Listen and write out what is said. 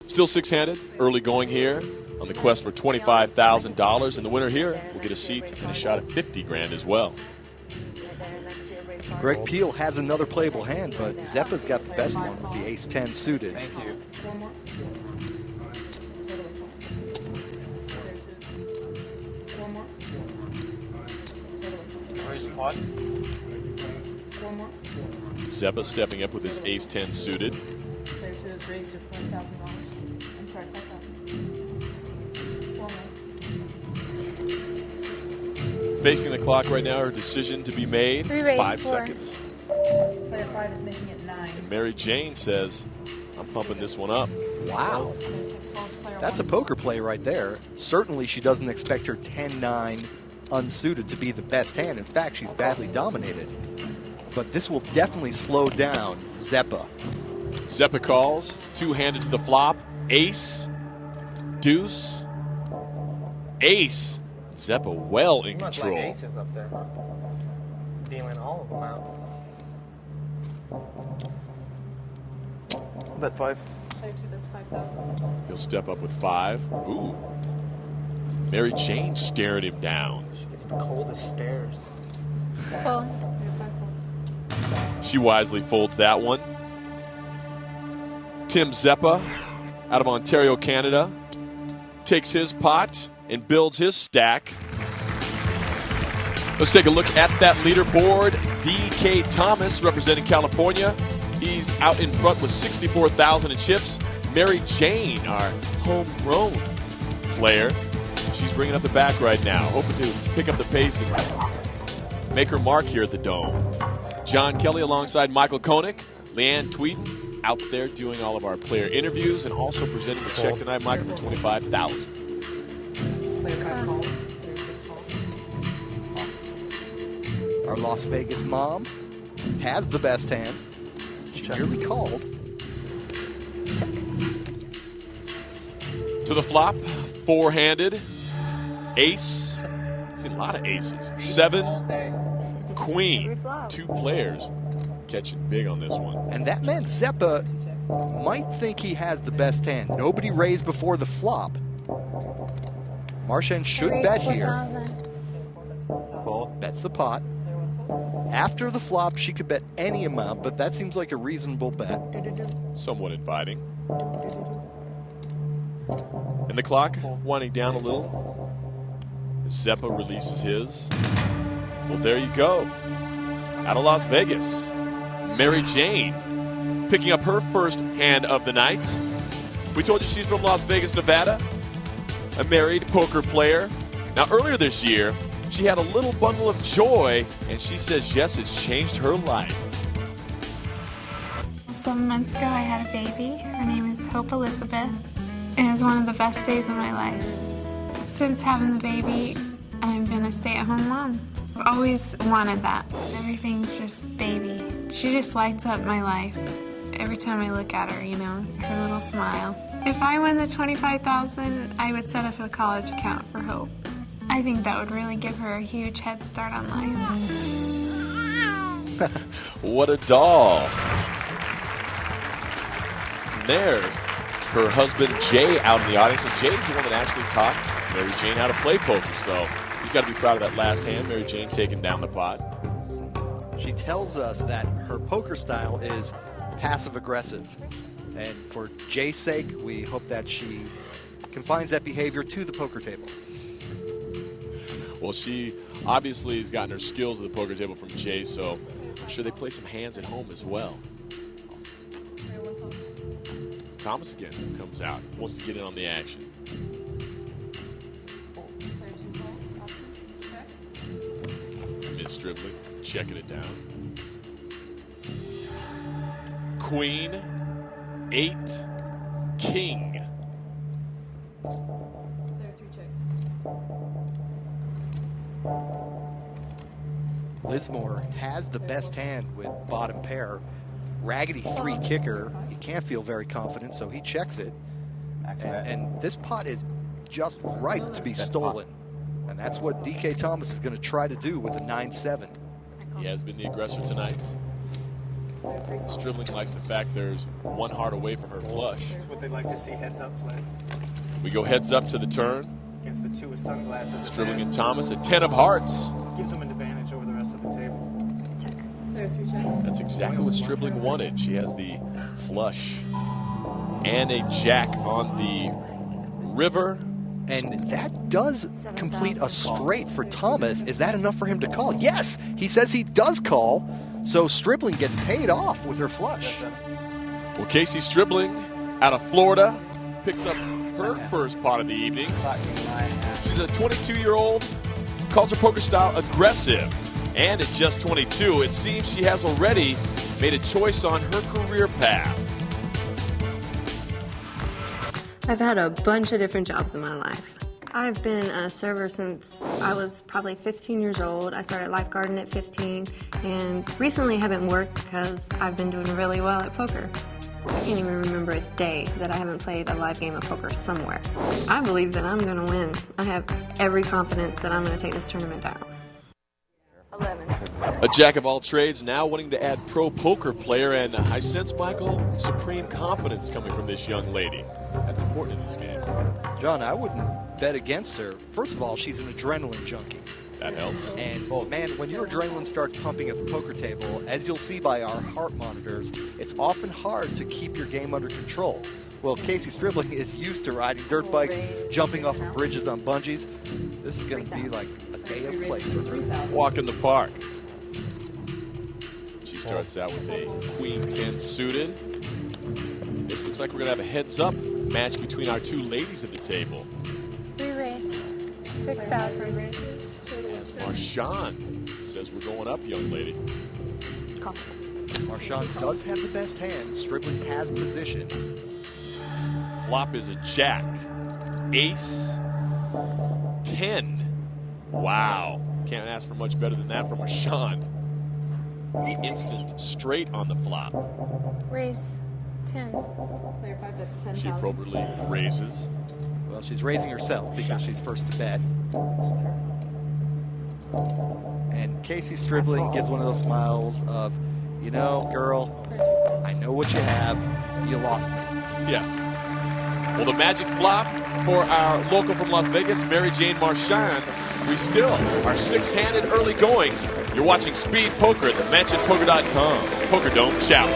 Still six-handed, early going here on the quest for $25,000. And the winner here will get a seat and a shot at $50,000 as well. Greg Peel has another playable hand, but Zeppa's got the best one with the ace-10 suited. Thank you. Where's the pot? Zeppa stepping up with his ace-10 suited. Player 2 is raised to $4,000. I'm sorry, $5,000. Facing the clock right now, her decision to be made. Re-raise 5 4. seconds. Player 5 is making it 9. Mary Jane says, I'm pumping this one up. Wow. Player 6 calls player That's a 1. poker play right there. Certainly she doesn't expect her 10-9 unsuited to be the best hand. In fact, she's badly dominated. But this will definitely slow down Zeppa. Zeppa calls, two-handed to the flop. Ace, deuce, ace. Zeppa well in Much control. like aces up there. Dealing all of them out. Bet 5. Player 2 bets 5,000. He'll step up with 5. Ooh. Mary Jane staring him down. She gets the coldest stares. Fold. Player 5 calls. She wisely folds that one. Tim Zeppa, out of Ontario, Canada, takes his pot and builds his stack. Let's take a look at that leaderboard. D.K. Thomas, representing California. He's out in front with 64,000 in chips. Mary Jane, our homegrown player. She's bringing up the back right now, hoping to pick up the pace and make her mark here at the Dome. John Kelly alongside Michael Koenig, Leanne Tweeden out there doing all of our player interviews and also presenting the check tonight, Michael, for $25,000. Player 5 calls. Player 6 calls. Our Las Vegas mom has the best hand. She nearly called. To the flop, four-handed, ace. See a lot of aces. 7, queen. 2 players catching big on this one. And that man Zeppa might think he has the best hand. Nobody raised before the flop. Marchand should bet here. 4,000. Bets the pot. After the flop, she could bet any amount, but that seems like a reasonable bet. Somewhat inviting. And the clock winding down a little. Zeppa releases his. Well, there you go. Out of Las Vegas, Mary Jane picking up her first hand of the night. We told you she's from Las Vegas, Nevada, a married poker player. Now, earlier this year, she had a little bundle of joy, and she says, yes, it's changed her life. 7 months ago, I had a baby. Her name is Hope Elizabeth. It was one of the best days of my life. Since having the baby, I've been a stay-at-home mom. I've always wanted that. Everything's just baby. She just lights up my life. Every time I look at her, you know, her little smile. If I win the $25,000, I would set up a college account for Hope. I think that would really give her a huge head start on life. What a doll. And there's her husband, Jay, out in the audience. And Jay's the one that actually taught Mary Jane how to play poker. So he's got to be proud of that last hand. Mary Jane taking down the pot. She tells us that her poker style is passive-aggressive. And for Jay's sake, we hope that she confines that behavior to the poker table. Well, she obviously has gotten her skills at the poker table from Jay, so I'm sure they play some hands at home as well. Thomas again comes out, wants to get in on the action. Player 2 calls. Option. Check. Ms. Stribling checking it down. Queen, 8, king. Player 3 checks. Lismore has the best hand with bottom pair. Raggedy 3 kicker. He can't feel very confident, so he checks it. And this pot is just ripe to be stolen. And that's what D.K. Thomas is going to try to do with a 9-7. He has been the aggressor tonight. Stribling likes the fact there's one heart away from her flush. That's what they like to see, heads up play. We go heads up to the turn. Against the two with sunglasses. Stribling and Thomas at 10 of hearts. Gives them an advantage over the rest of the table. Check. There are 3 checks. That's exactly what Stribling wanted. She has the flush and a jack on the river. And that does complete a straight for Thomas. Is that enough for him to call? Yes, he says he does call. So Stribling gets paid off with her flush. Well, Casey Stribling out of Florida picks up her first pot of the evening. She's a 22-year-old, calls her poker style aggressive. And at just 22, it seems she has already made a choice on her career path. I've had a bunch of different jobs in my life. I've been a server since I was probably 15 years old. I started lifeguarding at 15 and recently haven't worked because I've been doing really well at poker. I can't even remember a day that I haven't played a live game of poker somewhere. I believe that I'm going to win. I have every confidence that I'm going to take this tournament down. 11. A jack of all trades, now wanting to add pro poker player, and I sense, Michael, supreme confidence coming from this young lady. That's important in this game. John, I wouldn't bet against her. First of all, she's an adrenaline junkie. That helps. And, man, when your adrenaline starts pumping at the poker table, as you'll see by our heart monitors, it's often hard to keep your game under control. Well, Casey Stribling is used to riding dirt bikes, jumping off of bridges on bungees. This is going to be like a day of play for her. Walk in the park. She starts out with a queen 10 suited. This looks like we're going to have a heads-up match between our two ladies at the table. We race 6,000 races, total of 7. Marshawn says we're going up, young lady. Call. Marshawn does have the best hand. Stribling has position. Flop is a jack. Ace 10. Wow. Can't ask for much better than that from Marshawn. The instant straight on the flop. Race 10. Player 5 bets 10,000. She appropriately raises. Well, she's raising herself because she's first to bet. And Casey Stribling gives one of those smiles of, you know, girl, I know what you have. You lost me. Yes. Well, the magic flop for our local from Las Vegas, Mary Jane Marchand. We still are six-handed early goings. You're watching Speed Poker at themansionpoker.com. Poker Dome, shout.